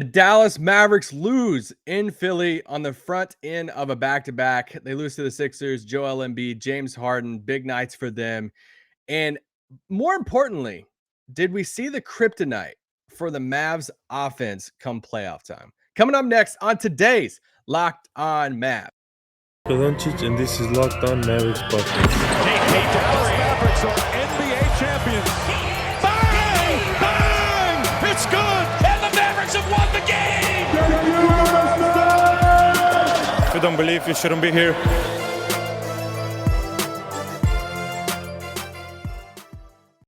The Dallas Mavericks lose in Philly on the front end of a back-to-back. They lose to the Sixers, Joel Embiid, James Harden, big nights for them. And more importantly, did we see the kryptonite for the Mavs offense come playoff time? Coming up next on today's Locked On Mavs. Luka Doncic, and this is Locked On Mavericks podcast. Hey, Dallas Mavericks are NBA champions. Bang! Bang! It's good! And the Mavericks have won the game! If you don't believe, you shouldn't be here.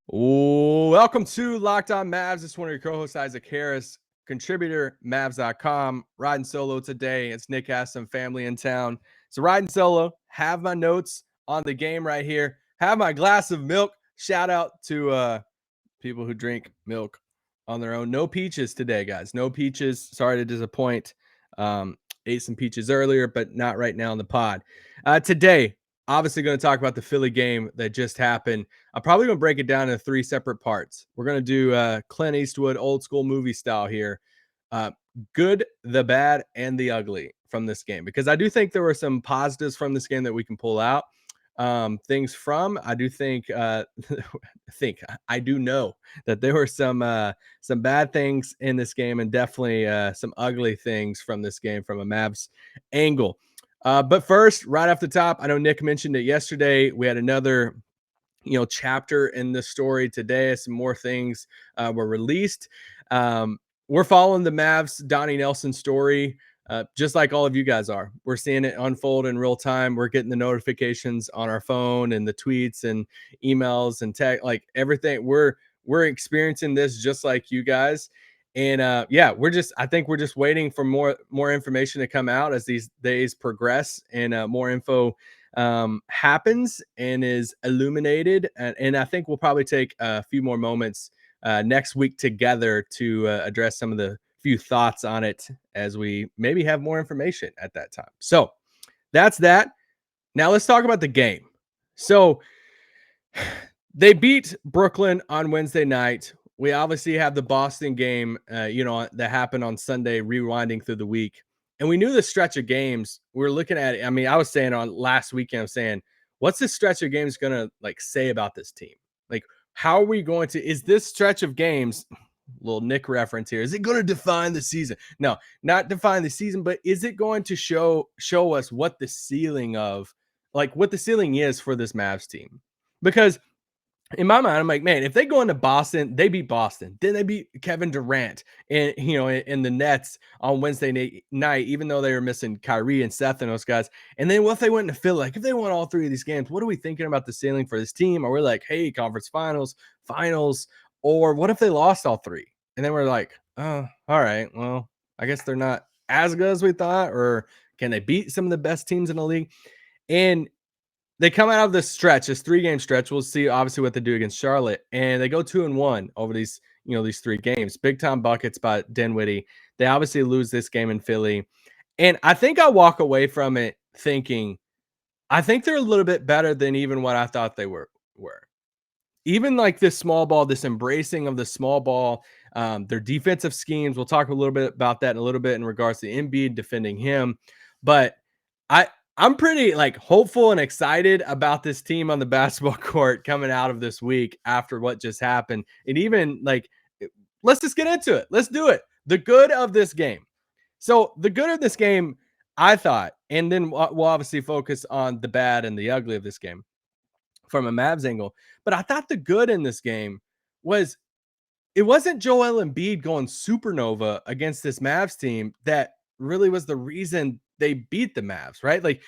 Welcome to Locked On Mavs. This is one of your co-hosts, Isaac Harris, contributor, Mavs.com. Riding solo today. It's Nick has some family in town. So riding solo, have my notes on the game right here. Have my glass of milk. Shout out to people who drink milk on their own. No peaches today, guys. No peaches. Sorry to disappoint. Ate some peaches earlier, but not right now in the pod. Today, obviously going to talk about the Philly game that just happened. I'm probably going to break it down into 3 separate parts. We're going to do Clint Eastwood, old school movie style here. Good, the bad, and the ugly from this game, because I do think there were some positives from this game that we can pull out. Things from, I do think, I do know that there were some bad things in this game, and definitely some ugly things from this game from a Mavs angle. But first, right off the top, I know Nick mentioned it yesterday. We had another, chapter in the story today. Some more things were released. We're following the Mavs Donnie Nelson story, just like all of you guys are. We're seeing it unfold in real time. We're getting the notifications on our phone and the tweets and emails and tech, like everything. We're experiencing this just like you guys. And I think we're just waiting for more information to come out as these days progress and more info happens and is illuminated. And I think we'll probably take a few more moments next week together to address some of the few thoughts on it as we maybe have more information at that time. So that's that. Now let's talk about the game. So they beat Brooklyn on Wednesday night. We obviously have the Boston game, that happened on Sunday, rewinding through the week. And we knew the stretch of games. We were looking at it. I mean, I was saying on last weekend, I was saying, what's this stretch of games going to say about this team? Like, how are we going to, is this stretch of games, little Nick reference here, is it going to define the season? No, not define the season, but is it going to show us what the ceiling is for this Mavs team? Because in my mind, I'm like, man, if they go into Boston, they beat Boston. Then they beat Kevin Durant in the Nets on Wednesday night, even though they were missing Kyrie and Seth and those guys. And then what if they went into Philly? Like, if they won all 3 of these games, what are we thinking about the ceiling for this team? Are we like, hey, conference finals, or what if they lost all 3? And then we're like, oh, all right, well, I guess they're not as good as we thought, or can they beat some of the best teams in the league? And they come out of this stretch, this 3-game stretch. We'll see obviously what they do against Charlotte, and they go 2-1 over these 3 games. Big time buckets by Dinwiddie. They obviously lose this game in Philly, and I think I walk away from it thinking, I think they're a little bit better than even what I thought they were. Even like this small ball, this embracing of the small ball, their defensive schemes. We'll talk a little bit about that in a little bit in regards to Embiid defending him, but I'm pretty hopeful and excited about this team on the basketball court coming out of this week after what just happened. And even let's just get into it. Let's do it. The good of this game. So the good of this game, I thought, and then we'll obviously focus on the bad and the ugly of this game from a Mavs angle. But I thought the good in this game was it wasn't Joel Embiid going supernova against this Mavs team that really was the reason they beat the Mavs, right? Like,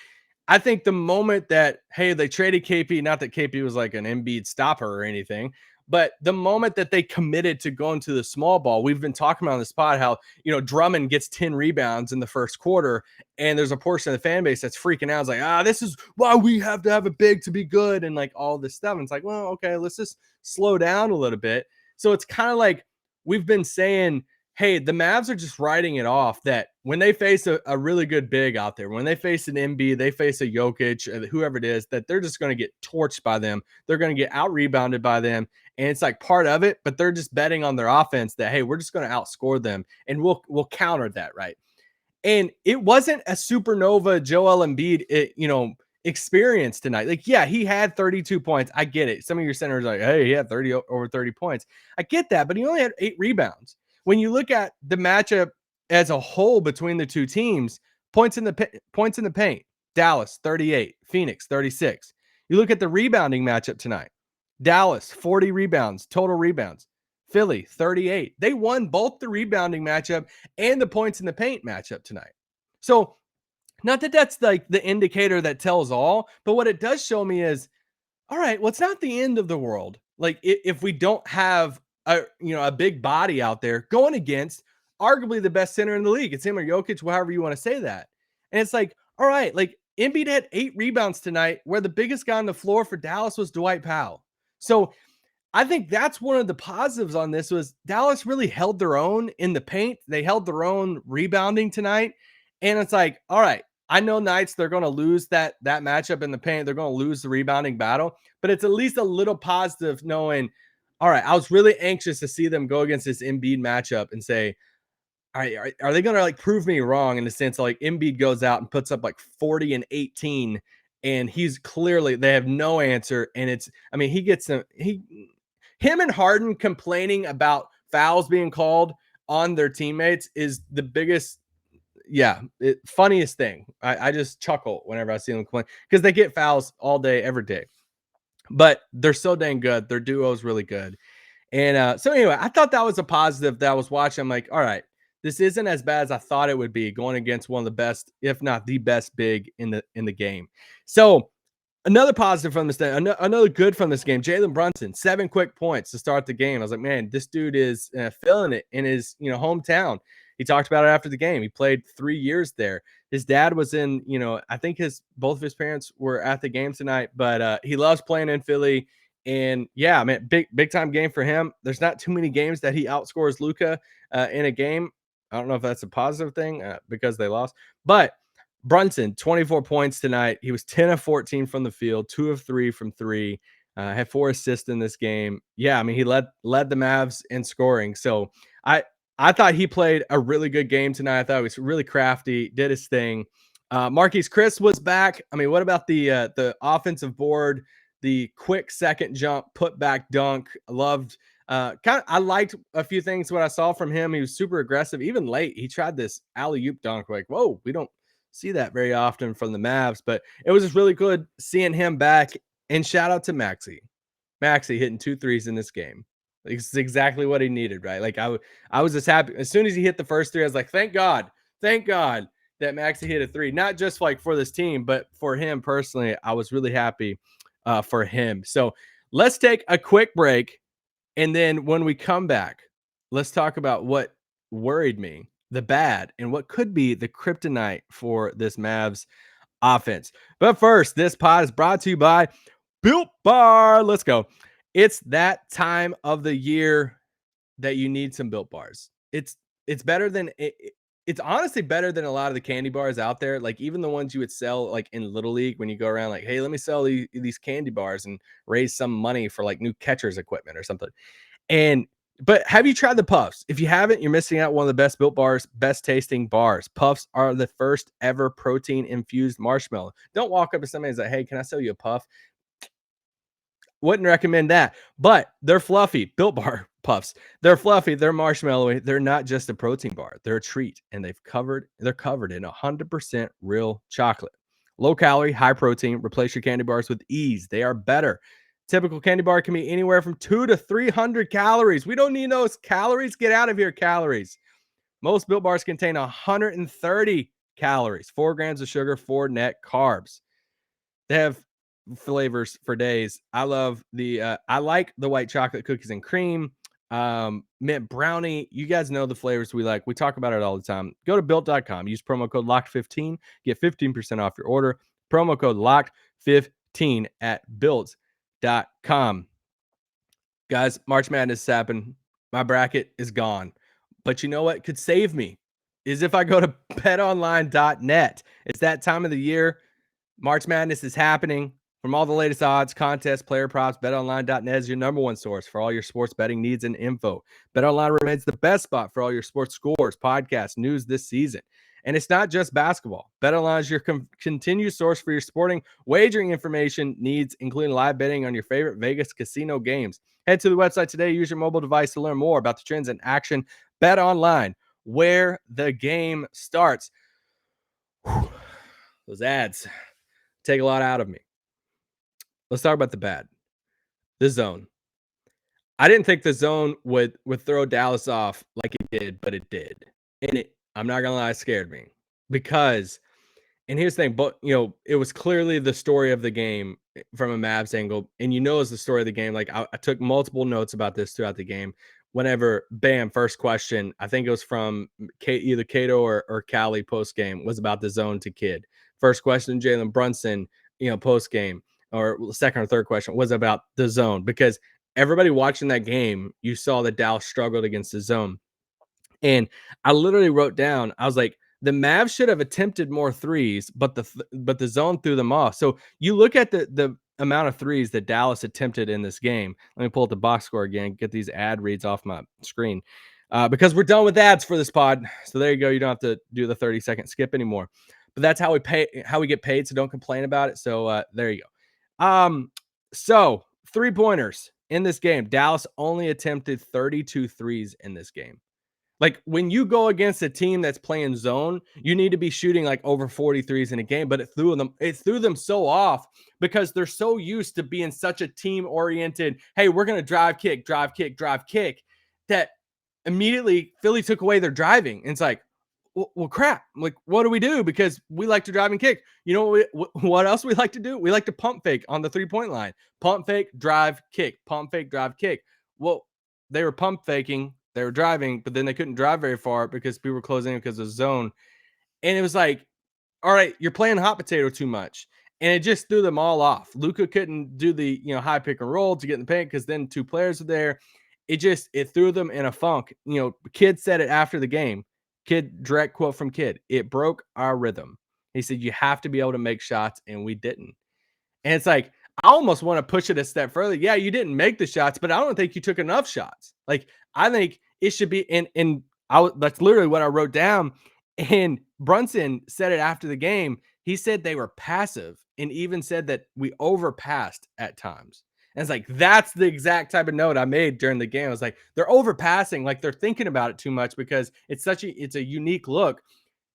I think the moment that, hey, they traded KP, not that KP was like an Embiid stopper or anything, but the moment that they committed to going to the small ball, we've been talking about on the spot how, Drummond gets 10 rebounds in the first quarter, and there's a portion of the fan base that's freaking out. It's like, this is why we have to have a big to be good and all this stuff. And it's like, well, okay, let's just slow down a little bit. So it's kind of like we've been saying, hey, the Mavs are just writing it off that when they face a really good big out there, when they face an Embiid, they face a Jokic, whoever it is, that they're just going to get torched by them. They're going to get out-rebounded by them, and it's like part of it, but they're just betting on their offense that, hey, we're just going to outscore them and we'll counter that, right? And it wasn't a supernova Joel Embiid, experience tonight. Like, yeah, he had 32 points. I get it. Some of your centers are like, hey, he had over 30 points. I get that, but he only had 8 rebounds. When you look at the matchup as a whole between the two teams, points in the paint, Dallas 38, Phoenix 36. You look at the rebounding matchup tonight, Dallas 40 rebounds, total rebounds. Philly 38. They won both the rebounding matchup and the points in the paint matchup tonight. So, not that that's like the indicator that tells all, but what it does show me is, all right, well, it's not the end of the world. Like if we don't have a big body out there going against arguably the best center in the league, it's him or Jokic, however you want to say that. And it's like, all right, like Embiid had 8 rebounds tonight, where the biggest guy on the floor for Dallas was Dwight Powell. So I think that's one of the positives on this was Dallas really held their own in the paint. They held their own rebounding tonight. And it's like, all right, I know nights they're going to lose that matchup in the paint. They're going to lose the rebounding battle, but it's at least a little positive knowing, all right, I was really anxious to see them go against this Embiid matchup and say, all right, are they going to like prove me wrong in the sense of like Embiid goes out and puts up like 40 and 18 and he's clearly, they have no answer. And he gets him and Harden complaining about fouls being called on their teammates is the biggest, funniest thing. I just chuckle whenever I see them complain because they get fouls all day, every day. But they're so dang good. Their duo is really good. And so anyway, I thought that was a positive that I was watching. I'm like, all right, this isn't as bad as I thought it would be going against one of the best, if not the best big in the game. So another positive from this, another good from this game, Jalen Brunson, 7 quick points to start the game. I was like, man, this dude is feeling it in his hometown. He talked about it after the game. He played 3 years there. His dad was in, I think both of his parents were at the game tonight, but he loves playing in Philly. And yeah, man, big time game for him. There's not too many games that he outscores Luka in a game. I don't know if that's a positive thing because they lost, but Brunson, 24 points tonight. He was 10 of 14 from the field, 2 of 3 from 3. Had 4 assists in this game. Yeah, he led the Mavs in scoring. So I thought he played a really good game tonight. I thought he was really crafty, did his thing. Marquise Chris was back. What about the offensive board? The quick second jump, put back dunk. I liked a few things what I saw from him. He was super aggressive, even late. He tried this alley-oop dunk. Like, whoa, we don't see that very often from the Mavs, but it was just really good seeing him back. And shout out to Maxey hitting 2 threes in this game. It's exactly what he needed, right? Like I was just happy as soon as he hit the first 3. I was like, thank God that Maxey hit a 3, not just like for this team, but for him personally. I was really happy for him. So let's take a quick break, and then when we come back, let's talk about what worried me, the bad, and what could be the kryptonite for this Mavs offense. But first, this pod is brought to you by Built Bar. Let's go. It's that time of the year that you need some Built Bars. It's better than it's honestly better than a lot of the candy bars out there. Like even the ones you would sell like in Little League when you go around like, hey, let me sell these candy bars and raise some money for like new catchers equipment or something. But have you tried the Puffs? If you haven't, you're missing out. One of the best Built Bars, best tasting bars. Puffs are the first ever protein infused marshmallow. Don't walk up to somebody and say, hey, can I sell you a Puff? Wouldn't recommend that, but they're fluffy. Built Bar Puffs. They're fluffy. They're marshmallowy. They're not just a protein bar. They're a treat, and they're covered in 100% real chocolate. Low calorie, high protein. Replace your candy bars with ease. They are better. Typical candy bar can be anywhere from 200 to 300 calories. We don't need those calories. Get out of here, calories. Most Built Bars contain 130 calories, 4 grams of sugar, 4 net carbs. They have flavors for days. I like the white chocolate cookies and cream, mint brownie. You guys know the flavors we like. We talk about it all the time. Go to built.com. Use promo code LOCKED15. Get 15% off your order. Promo code LOCKED15 at built.com. Guys, March Madness is happening. My bracket is gone. But you know what could save me is if I go to betonline.net. It's that time of the year. March Madness is happening. From all the latest odds, contests, player props, betonline.net is your number one source for all your sports betting needs and info. BetOnline remains the best spot for all your sports scores, podcasts, news this season. And it's not just basketball. BetOnline is your continued source for your sporting wagering information needs, including live betting on your favorite Vegas casino games. Head to the website today. Use your mobile device to learn more about the trends in action. BetOnline, where the game starts. Whew. Those ads take a lot out of me. Let's talk about the bad. The zone. I didn't think the zone would throw Dallas off like it did, but it did. And I'm not gonna lie, it scared me because, and here's the thing, but it was clearly the story of the game from a Mavs angle, and it's the story of the game. Like I took multiple notes about this throughout the game. Whenever bam, first question, I think it was from either Cato or Cali post game, was about the zone to kid. First question, Jalen Brunson, post game, or second or third question was about the zone, because everybody watching that game, you saw that Dallas struggled against the zone. And I literally wrote down, I was like, the Mavs should have attempted more threes, but the zone threw them off. So you look at the amount of threes that Dallas attempted in this game. Let me pull up the box score again, get these ad reads off my screen, because we're done with ads for this pod. So there you go. You don't have to do the 30-second skip anymore. But that's how we get paid. So don't complain about it. So there you go. So 3-pointers in this game. Dallas only attempted 32 threes in this game. Like when you go against a team that's playing zone, you need to be shooting like over 43s in a game, but it threw them so off because they're so used to being such a team oriented. Hey, we're going to drive, kick, that immediately Philly took away their driving. And it's like, well, crap. Like, what do we do? Because we like to drive and kick. You know what else we like to do? We like to pump fake on the 3-point line. Pump fake, drive, kick. Pump fake, drive, kick. Well, they were pump faking. They were driving, but then they couldn't drive very far because people were closing in because of the zone. And it was like, all right, you're playing hot potato too much. And it just threw them all off. Luka couldn't do the high pick and roll to get in the paint because then 2 players were there. It threw them in a funk. Kid said it after the game. Kid, direct quote from Kid. It broke our rhythm. He said, you have to be able to make shots, and we didn't. And it's like, I almost want to push it a step further. Yeah, you didn't make the shots, but I don't think you took enough shots. Like, I think it should be, that's literally what I wrote down. And Brunson said it after the game. He said they were passive and even said that we overpassed at times. And it's like, that's the exact type of note I made during the game. I was like, they're overpassing, like they're thinking about it too much because it's a unique look,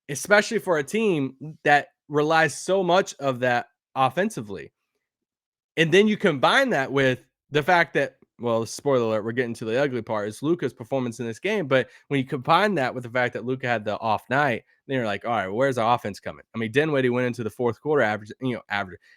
especially for a team that relies so much of that offensively. And then you combine that with the fact that, well, spoiler alert, we're getting to the ugly part, is Luka's performance in this game. But when you combine that with the fact that Luka had the off night, then you're like, all right, where's our offense coming? I mean, Dinwiddie went into the fourth quarter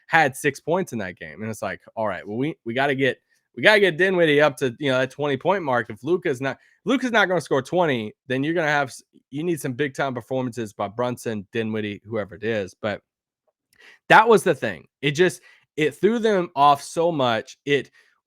had 6 points in that game. And it's like, all right, well, we got to get Dinwiddie up to, that 20-point mark. If Luka's not going to score 20, then you need some big time performances by Brunson, Dinwiddie, whoever it is. But that was the thing. It threw them off so much.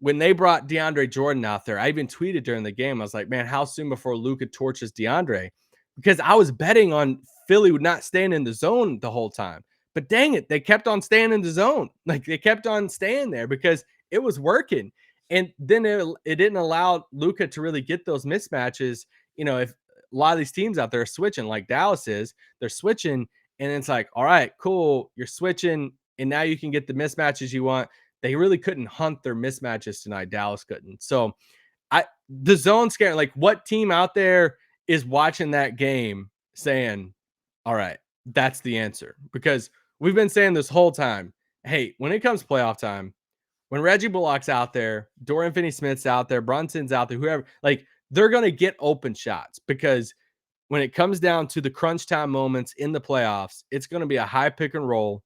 When they brought DeAndre Jordan out there, I even tweeted during the game, I was like, man, how soon before Luka torches DeAndre? Because I was betting on Philly would not staying in the zone the whole time. But dang it, they kept on staying in the zone. Like they kept on staying there because it was working. And then it didn't allow Luka to really get those mismatches. If a lot of these teams out there are switching like Dallas is, they're switching. And it's like, all right, cool, you're switching. And now you can get the mismatches you want. They really couldn't hunt their mismatches tonight. Dallas couldn't. So the zone scare, like what team out there is watching that game saying, all right, that's the answer? Because we've been saying this whole time, hey, when it comes playoff time, when Reggie Bullock's out there, Dorian Finney-Smith's out there, Brunson's out there, whoever, like they're going to get open shots because when it comes down to the crunch time moments in the playoffs, it's going to be a high pick and roll.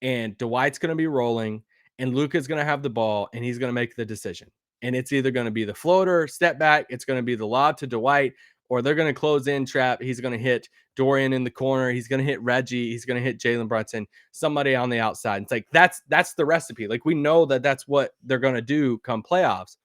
And Dwight's going to be rolling, and Luka's going to have the ball, and he's going to make the decision. And it's either going to be the floater, step back, it's going to be the lob to Dwight, or they're going to close in trap. He's going to hit Dorian in the corner. He's going to hit Reggie. He's going to hit Jalen Brunson, somebody on the outside. It's like that's the recipe. Like we know that that's what they're going to do come playoffs.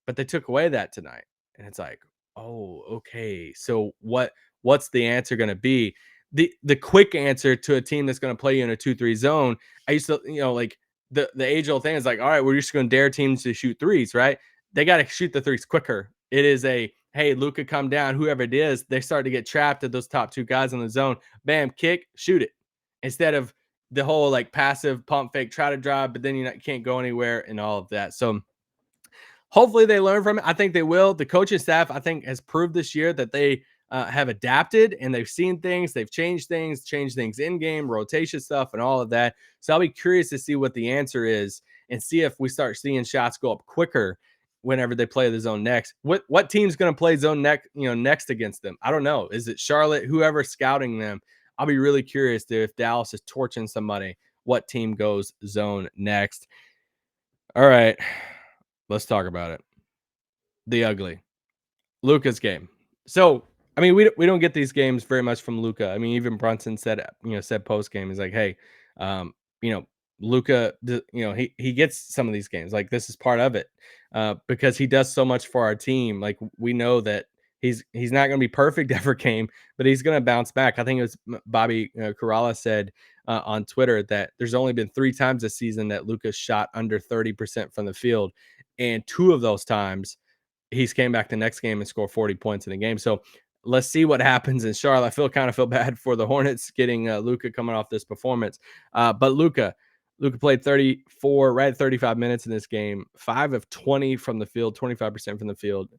But they took away that tonight. And it's like, oh, okay. So what's the answer going to be? The quick answer to a team that's going to play you in a 2-3 zone. I used to, like the age old thing is like, all right, we're just going to dare teams to shoot threes, right? They got to shoot the threes quicker. It is a, hey, Luka, come down, whoever it is, they start to get trapped at those top two guys in the zone. Bam, kick, shoot it. Instead of the whole like passive pump fake, try to drive, but then you can't go anywhere and all of that. So hopefully they learn from it. I think they will. The coaching staff, I think, has proved this year that they have adapted and they've seen things, they've changed things in game, rotation stuff, and all of that. So I'll be curious to see what the answer is and see if we start seeing shots go up quicker whenever they play the zone next. What team's going to play zone next against them? I don't know. Is it Charlotte? Whoever's scouting them? I'll be really curious if Dallas is torching somebody, what team goes zone next. All right, let's talk about it. The ugly Luka's game. So, I mean, we don't get these games very much from Luka. I mean, even Brunson said post game, he's like, hey, Luka, he gets some of these games. Like, this is part of it because he does so much for our team. Like, we know that he's not going to be perfect every game, but he's going to bounce back. I think it was Bobby Karala said on Twitter that there's only been 3 times this season that Luka shot under 30% from the field, and 2 of those times he's came back the next game and scored 40 points in the game. So let's see what happens in Charlotte. I kind of feel bad for the Hornets getting Luka coming off this performance. But Luka played 34, right at 35 minutes in this game, 5 of 20 from the field, 25% from the field,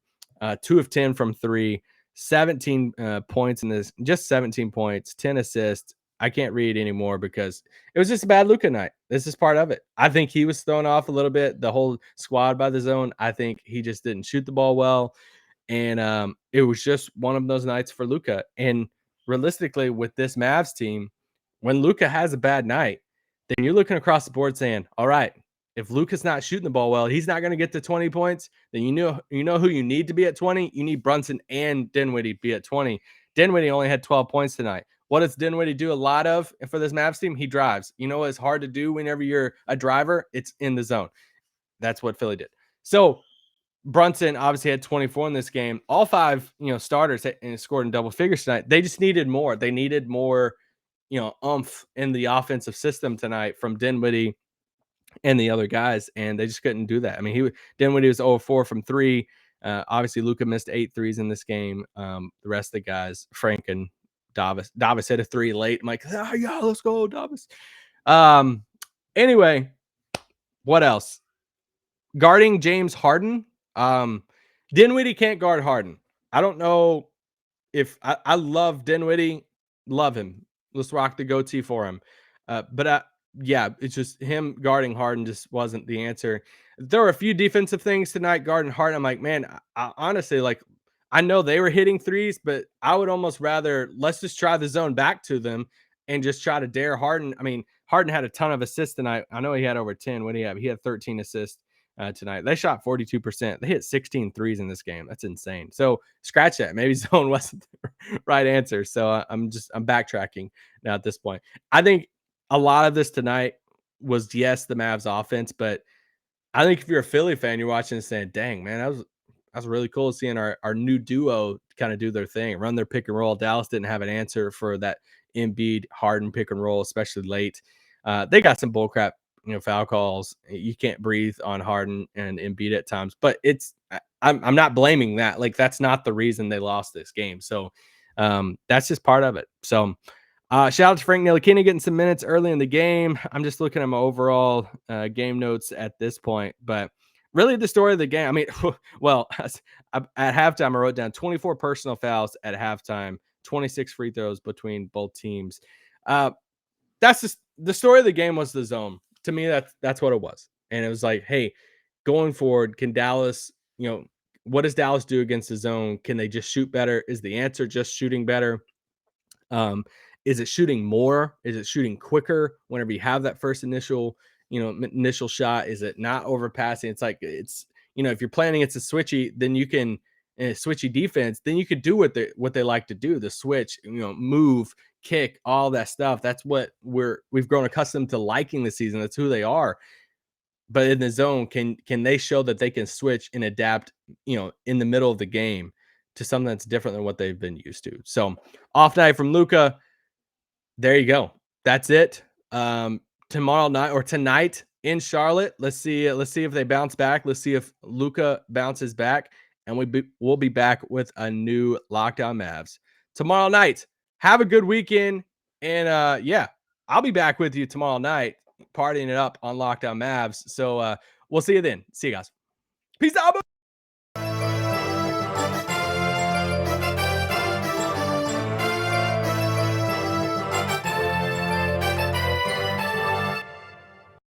2 of 10 from 3, 17 points in this, just 17 points, 10 assists. I can't read anymore because it was just a bad Luka night. This is part of it. I think he was thrown off a little bit, the whole squad by the zone. I think he just didn't shoot the ball well. And it was just one of those nights for Luka. And realistically, with this Mavs team, when Luka has a bad night, then you're looking across the board saying, all right, if Luka's not shooting the ball well, he's not going to get to 20 points. Then you know who you need to be at 20. You need Brunson and Dinwiddie to be at 20. Dinwiddie only had 12 points tonight. What does Dinwiddie do a lot of for this Mavs team? He drives. You know, it's hard to do whenever you're a driver. It's in the zone. That's what Philly did. So Brunson obviously had 24 in this game. All 5, starters scored in double figures tonight. They just needed more. They needed more, oomph in the offensive system tonight from Dinwiddie and the other guys, and they just couldn't do that. I mean, Dinwiddie was 0-4 from 3. Obviously, Luka missed 8 threes in this game. The rest of the guys, Frank and Davis hit a 3 late. I'm like, oh, yeah, let's go, Davis. Anyway, what else? Guarding James Harden. Dinwiddie can't guard Harden. I don't know if I love Dinwiddie. Love him. Let's rock the goatee for him. But it's just him guarding Harden just wasn't the answer. There were a few defensive things tonight guarding Harden. I'm like, man, I honestly, like, I know they were hitting threes, but I would almost rather let's just try the zone back to them and just try to dare Harden. I mean, Harden had a ton of assists tonight. I know he had over 10. What do you have? He had 13 assists tonight. They shot 42%. They hit 16 threes in this game. That's insane. So scratch that. Maybe zone wasn't the right answer. So I'm backtracking now at this point. I think a lot of this tonight was, yes, the Mavs offense, but I think if you're a Philly fan, you're watching and saying, dang, man, that was really cool seeing our new duo kind of do their thing, run their pick and roll. Dallas didn't have an answer for that Embiid Harden pick and roll, especially late. They got some bullcrap, foul calls. You can't breathe on Harden and Embiid at times, but I'm not blaming that. Like, that's not the reason they lost this game. So that's just part of it. So shout out to Frank Ntilikina getting some minutes early in the game. I'm just looking at my overall game notes at this point, but really the story of the game. I mean, well, at halftime, I wrote down 24 personal fouls at halftime, 26 free throws between both teams. That's just the story of the game was the zone. To me, that's what it was. And it was like, hey, going forward, can Dallas, what does Dallas do against the zone? Can they just shoot better? Is the answer just shooting better? Is it shooting more? Is it shooting quicker whenever you have that first initial shot? Is it not overpassing? It's like, if you're planning it's a switchy, then you can switchy defense, then you could do what they like to do, the switch, move, kick, all that stuff. That's what we've grown accustomed to liking this season. That's who they are. But in the zone, can they show that they can switch and adapt, in the middle of the game to something that's different than what they've been used to? So off night from Luka. There you go. That's it. Tomorrow night or tonight, in Charlotte. Let's see if they bounce back. Let's see if Luka bounces back, and we'll be back with a new Lockdown Mavs tomorrow night. Have a good weekend, and yeah, I'll be back with you tomorrow night, partying it up on Lockdown Mavs. So we'll see you then. See you guys. Peace out.